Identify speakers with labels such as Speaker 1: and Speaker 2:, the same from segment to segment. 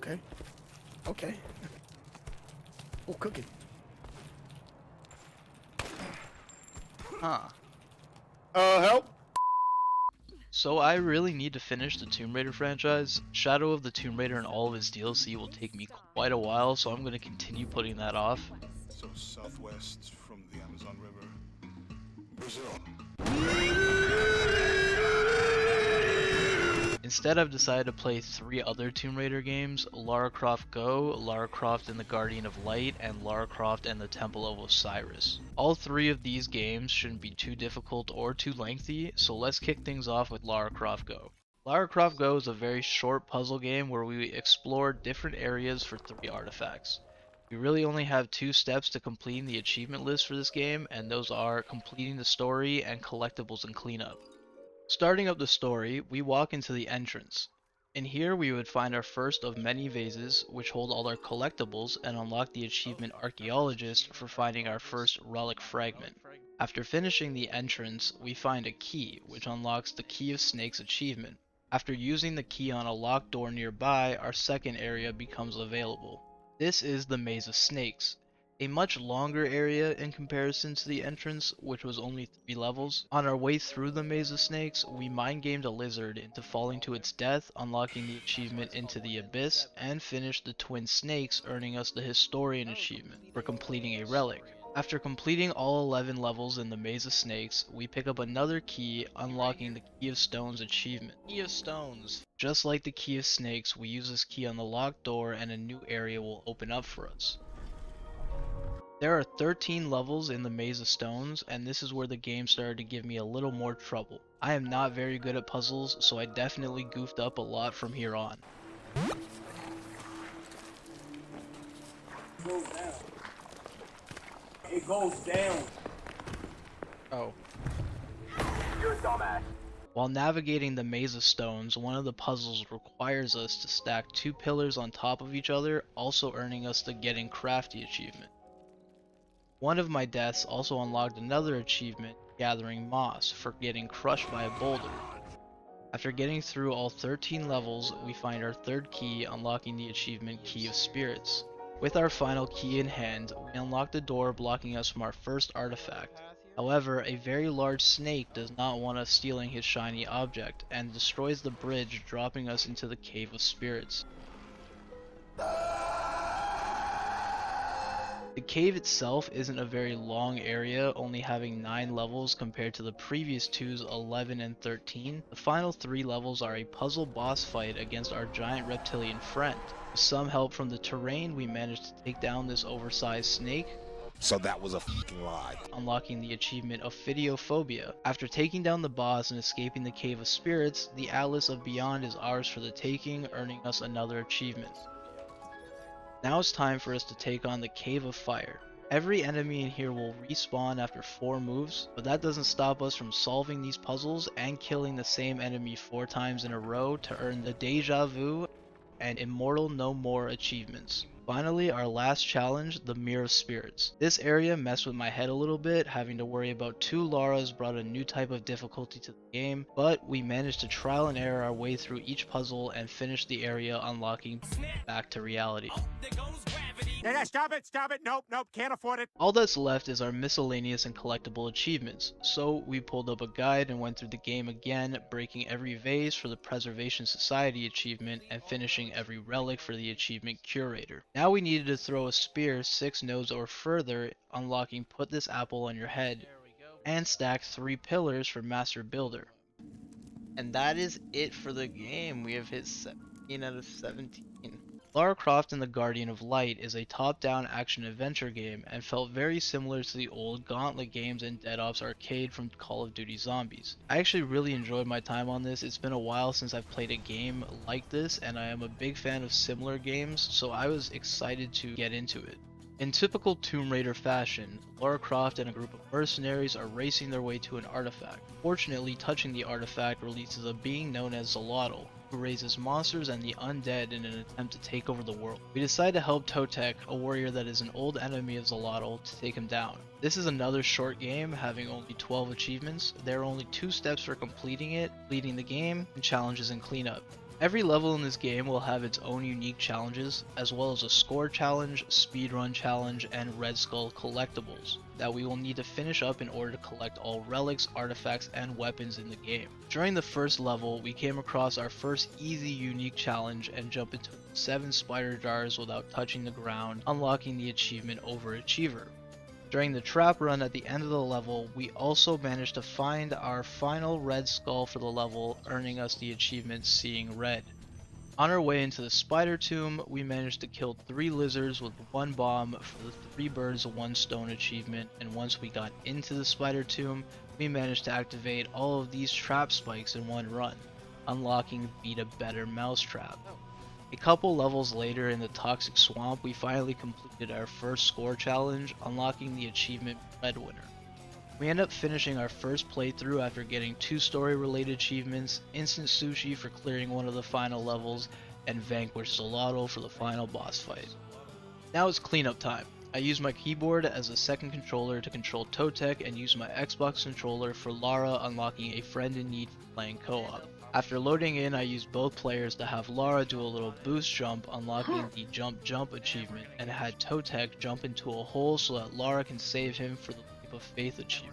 Speaker 1: Okay. Okay. Oh, cooking.
Speaker 2: Huh.
Speaker 1: Help.
Speaker 2: So I really need to finish the Tomb Raider franchise. Shadow of the Tomb Raider and all of its DLC will take me quite a while, so I'm going to continue putting that off.
Speaker 3: So southwest from the Amazon River, Brazil.
Speaker 2: Instead, I've decided to play 3 other Tomb Raider games: Lara Croft Go, Lara Croft and the Guardian of Light, and Lara Croft and the Temple of Osiris. All 3 of these games shouldn't be too difficult or too lengthy, so let's kick things off with Lara Croft Go. Lara Croft Go is a very short puzzle game where we explore different areas for 3 artifacts. We really only have 2 steps to completing the achievement list for this game, and those are completing the story and collectibles and cleanup. Starting up the story, we walk into the entrance. In here we would find our first of many vases, which hold all our collectibles, and unlock the achievement Archaeologist for finding our first relic fragment. After finishing the entrance, we find a key, which unlocks the Key of Snakes achievement. After using the key on a locked door nearby, our second area becomes available. This is the Maze of Snakes, a much longer area in comparison to the entrance, which was only 3 levels. On our way through the Maze of Snakes, we mind-gamed a lizard into falling to its death, unlocking the achievement Into the Abyss, and finished the Twin Snakes, earning us the Historian achievement for completing a relic. After completing all 11 levels in the Maze of Snakes, we pick up another key, unlocking the Key of Stones achievement. Key of Stones! Just like the Key of Snakes, we use this key on the locked door and a new area will open up for us. There are 13 levels in the Maze of Stones, and this is where the game started to give me a little more trouble. I am not very good at puzzles, so I definitely goofed up a lot from here on.
Speaker 4: It goes down.
Speaker 2: Oh.
Speaker 4: You're a dumbass.
Speaker 2: While navigating the Maze of Stones, one of the puzzles requires us to stack 2 pillars on top of each other, also earning us the Getting Crafty achievement. One of my deaths also unlocked another achievement, Gathering Moss, for getting crushed by a boulder. After getting through all 13 levels, we find our third key, unlocking the achievement Key of Spirits. With our final key in hand, we unlock the door blocking us from our first artifact. However, a very large snake does not want us stealing his shiny object, and destroys the bridge, dropping us into the Cave of Spirits. The cave itself isn't a very long area, only having 9 levels compared to the previous 2's 11 and 13. The final 3 levels are a puzzle boss fight against our giant reptilian friend. With some help from the terrain, we managed to take down this oversized snake,
Speaker 3: So that was a fucking lie.
Speaker 2: unlocking the achievement Ophidiophobia. After taking down the boss and escaping the Cave of Spirits, the Atlas of Beyond is ours for the taking, earning us another achievement. Now it's time for us to take on the Cave of Fire. Every enemy in here will respawn after 4 moves, but that doesn't stop us from solving these puzzles and killing the same enemy 4 times in a row to earn the Deja Vu and Immortal No More achievements. Finally, our last challenge, the Mirror of Spirits. This area messed with my head a little bit, having to worry about 2 Laras brought a new type of difficulty to the game, but we managed to trial and error our way through each puzzle and finish the area, unlocking Back to Reality.
Speaker 5: Yeah, stop it, nope, can't afford it.
Speaker 2: All that's left is our miscellaneous and collectible achievements, so we pulled up a guide and went through the game again, breaking every vase for the Preservation Society achievement and finishing every relic for the achievement Curator. Now we needed to throw a spear 6 nodes or further, unlocking Put This Apple on Your Head, and stack 3 pillars for Master Builder. And that is it for the game. We have hit 17 out of 17. Lara Croft and the Guardian of Light is a top-down action-adventure game and felt very similar to the old Gauntlet games and Dead Ops Arcade from Call of Duty Zombies. I actually really enjoyed my time on this. It's been a while since I've played a game like this, and I am a big fan of similar games, so I was excited to get into it. In typical Tomb Raider fashion, Lara Croft and a group of mercenaries are racing their way to an artifact. Fortunately, touching the artifact releases a being known as Zolotl, who raises monsters and the undead in an attempt to take over the world. We decide to help Totek, a warrior that is an old enemy of Zolotl, to take him down. This is another short game, having only 12 achievements. There are only 2 steps for completing it, leading the game, and challenges and cleanup. Every level in this game will have its own unique challenges, as well as a score challenge, speedrun challenge, and Red Skull collectibles that we will need to finish up in order to collect all relics, artifacts, and weapons in the game. During the first level, we came across our first easy unique challenge and jump into 7 spider jars without touching the ground, unlocking the achievement Overachiever. During the trap run at the end of the level, we also managed to find our final red skull for the level, earning us the achievement Seeing Red. On our way into the spider tomb, we managed to kill 3 lizards with 1 bomb for the 3 birds 1 stone achievement, and once we got into the spider tomb, we managed to activate all of these trap spikes in one run, unlocking Beat a Better Mousetrap. A couple levels later in the Toxic Swamp, we finally completed our first score challenge, unlocking the achievement Breadwinner. We end up finishing our first playthrough after getting 2 story-related achievements, Instant Sushi for clearing one of the final levels, and Vanquish Zolotl for the final boss fight. Now it's cleanup time. I use my keyboard as a second controller to control Totek and use my Xbox controller for Lara, unlocking a friend in need for playing co-op. After loading in, I used both players to have Lara do a little boost jump, unlocking the Jump Jump achievement, and had Totek jump into a hole so that Lara can save him for the Leap of Faith achievement.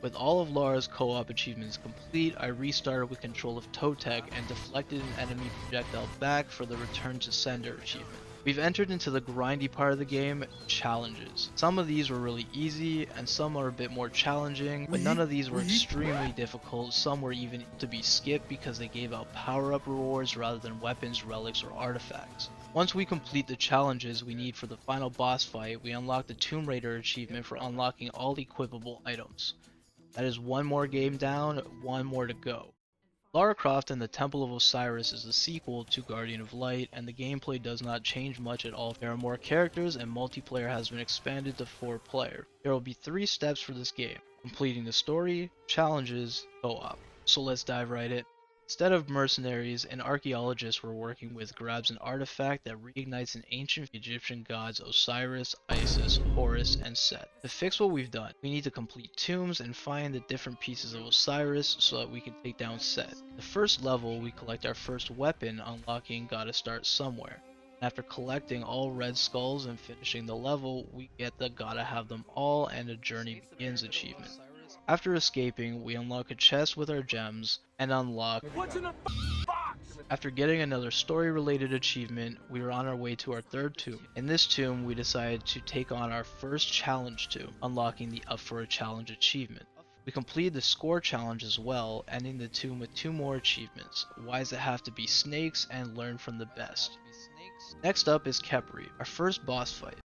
Speaker 2: With all of Lara's co-op achievements complete, I restarted with control of Totek and deflected an enemy projectile back for the Return to Sender achievement. We've entered into the grindy part of the game, challenges. Some of these were really easy, and some are a bit more challenging, but none of these were extremely difficult. Some were even to be skipped because they gave out power-up rewards rather than weapons, relics, or artifacts. Once we complete the challenges we need for the final boss fight, we unlock the Tomb Raider achievement for unlocking all equipable items. That is 1 more game down, 1 more to go. Lara Croft and the Temple of Osiris is the sequel to Guardian of Light, and the gameplay does not change much at all. There are more characters, and multiplayer has been expanded to 4-player. There will be 3 steps for this game: completing the story, challenges, co-op. So let's dive right in. Instead of mercenaries, an archaeologist we're working with grabs an artifact that reignites an ancient Egyptian gods Osiris, Isis, Horus, and Set. To fix what we've done, we need to complete tombs and find the different pieces of Osiris so that we can take down Set. The first level, we collect our first weapon, unlocking Gotta Start Somewhere. After collecting all red skulls and finishing the level, we get the Gotta Have Them All and a Journey Begins achievement. After escaping, we unlock a chest with our gems, and unlock...
Speaker 5: What's in the box?
Speaker 2: After getting another story-related achievement, we were on our way to our 3rd tomb. In this tomb, we decided to take on our first challenge tomb, unlocking the Up for a Challenge achievement. We completed the score challenge as well, ending the tomb with 2 more achievements: Why Does It Have to Be Snakes and Learn from the Best. Next up is Khepri, our first boss fight.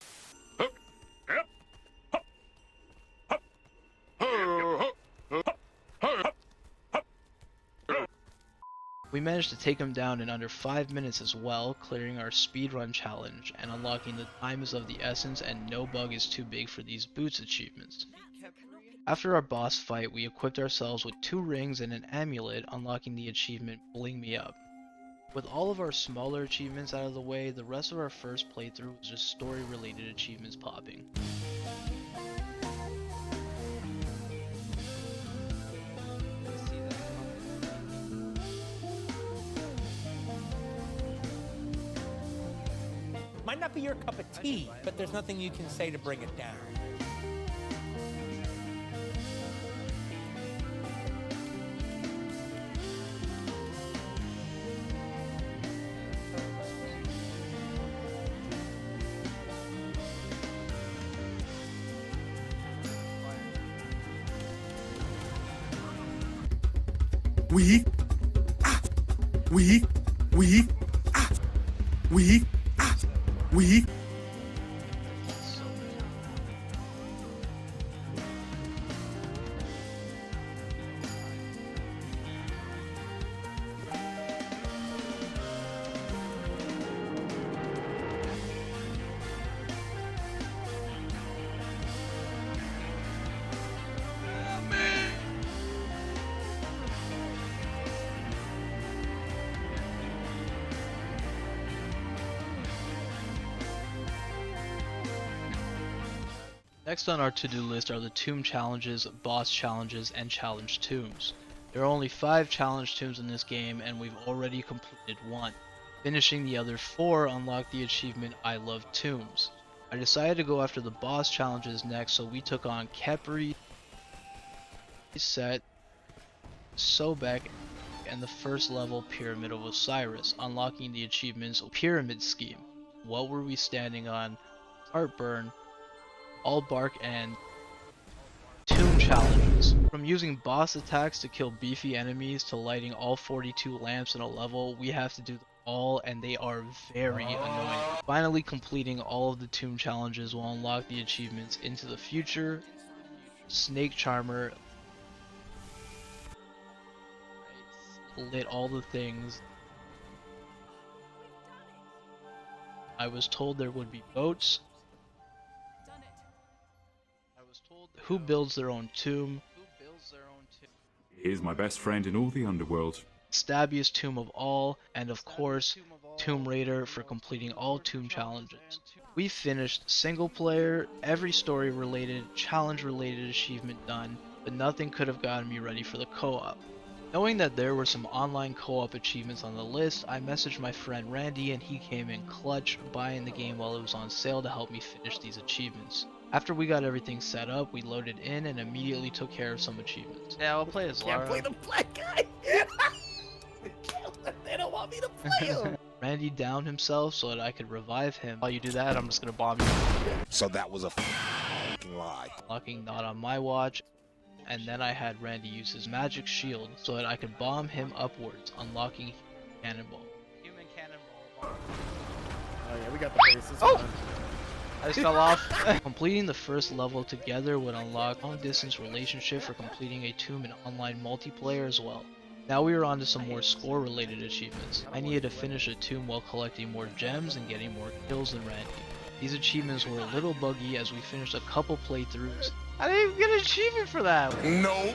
Speaker 2: We managed to take him down in under 5 minutes as well, clearing our speedrun challenge and unlocking the Time is of the Essence and No Bug is Too Big for These Boots achievements. After our boss fight, we equipped ourselves with 2 rings and an amulet, unlocking the achievement Bling Me Up. With all of our smaller achievements out of the way, the rest of our first playthrough was just story-related achievements popping.
Speaker 6: Might not be your cup of tea, but there's nothing you can say to bring it down.
Speaker 7: We
Speaker 2: Next on our to-do list are the tomb challenges, boss challenges, and challenge tombs. There are only 5 challenge tombs in this game, and we've already completed 1. Finishing the other 4 unlocked the achievement I Love Tombs. I decided to go after the boss challenges next, so we took on Kepri, Set, Sobek, and the first level Pyramid of Osiris, unlocking the achievements Pyramid Scheme, What Were We Standing On, Heartburn, All Bark, and Tomb challenges. From using boss attacks to kill beefy enemies to lighting all 42 lamps in a level, we have to do them all, and they are very annoying. Finally completing all of the tomb challenges will unlock the achievements Into the Future, Snake Charmer, lit all the things. I was told there would be boats. I was told who builds their own tomb.
Speaker 7: He's my best friend in all the underworld.
Speaker 2: Stabbiest tomb of all, and of course, Tomb Raider for completing all tomb challenges. We finished single player, every story related, challenge related achievement done, but nothing could have gotten me ready for the co-op. Knowing that there were some online co-op achievements on the list, I messaged my friend Randy and he came in clutch, buying the game while it was on sale to help me finish these achievements. After we got everything set up, we loaded in and immediately took care of some achievements. Yeah, I'll play as Lara.
Speaker 1: Can't play the black guy. They don't want me to play him.
Speaker 2: Randy downed himself so that I could revive him. While you do that, I'm just gonna bomb you.
Speaker 8: So that was a fucking lie.
Speaker 2: Locking not on my watch. And then I had Randy use his magic shield so that I could bomb him upwards, unlocking Cannonball. Human Cannonball.
Speaker 1: Oh yeah, we got the bases.
Speaker 2: Oh! I just fell off. Completing the first level together would unlock long distance relationship for completing a tomb in online multiplayer as well. Now we are on to some more score related achievements. I needed to finish a tomb while collecting more gems and getting more kills than Randy. These achievements were a little buggy as we finished a couple playthroughs. I didn't even get an achievement for that.
Speaker 8: Nope.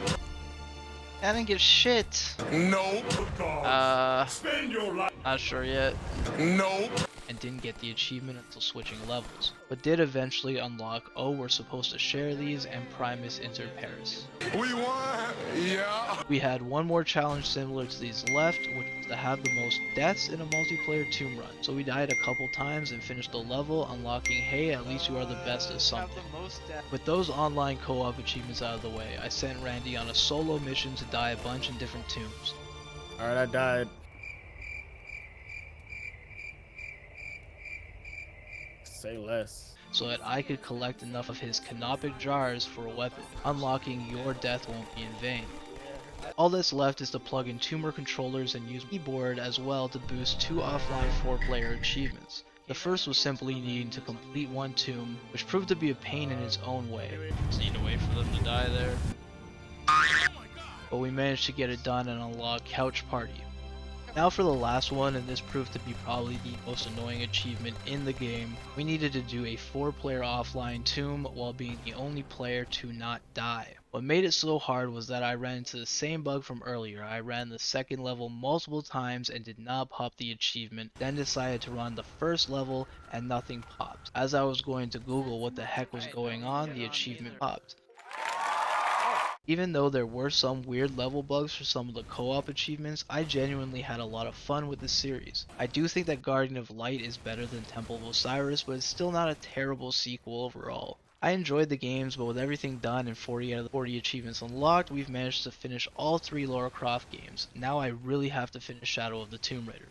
Speaker 2: I didn't get shit.
Speaker 8: Nope.
Speaker 2: Not sure yet.
Speaker 8: Nope.
Speaker 2: And didn't get the achievement until switching levels, but did eventually unlock Oh We're Supposed to Share These and Primus Inter Paris.
Speaker 8: We won. Yeah.
Speaker 2: We had one more challenge similar to these left, which was to have the most deaths in a multiplayer tomb run. So we died a couple times and finished the level, unlocking Hey, at least you are the best at something. With those online co-op achievements out of the way, I sent Randy on a solo mission to die a bunch in different tombs.
Speaker 1: Alright, I died. Say less.
Speaker 2: So that I could collect enough of his canopic jars for a weapon. Unlocking Your Death Won't Be in Vain. All that's left is to plug in 2 more controllers and use keyboard as well to boost 2 offline 4-player achievements. The first was simply needing to complete 1 tomb, which proved to be a pain in its own way. Just need to wait for them to die there. But we managed to get it done and unlock Couch Party. Now for the last one, and this proved to be probably the most annoying achievement in the game. We needed to do a 4-player offline tomb while being the only player to not die. What made it so hard was that I ran into the same bug from earlier. I ran the second level multiple times and did not pop the achievement, then decided to run the first level and nothing popped. As I was going to Google what the heck was going on, the achievement popped. Even though there were some weird level bugs for some of the co-op achievements, I genuinely had a lot of fun with the series. I do think that Guardian of Light is better than Temple of Osiris, but it's still not a terrible sequel overall. I enjoyed the games, but with everything done and 40 out of the 40 achievements unlocked, we've managed to finish all 3 Lara Croft games. Now I really have to finish Shadow of the Tomb Raider.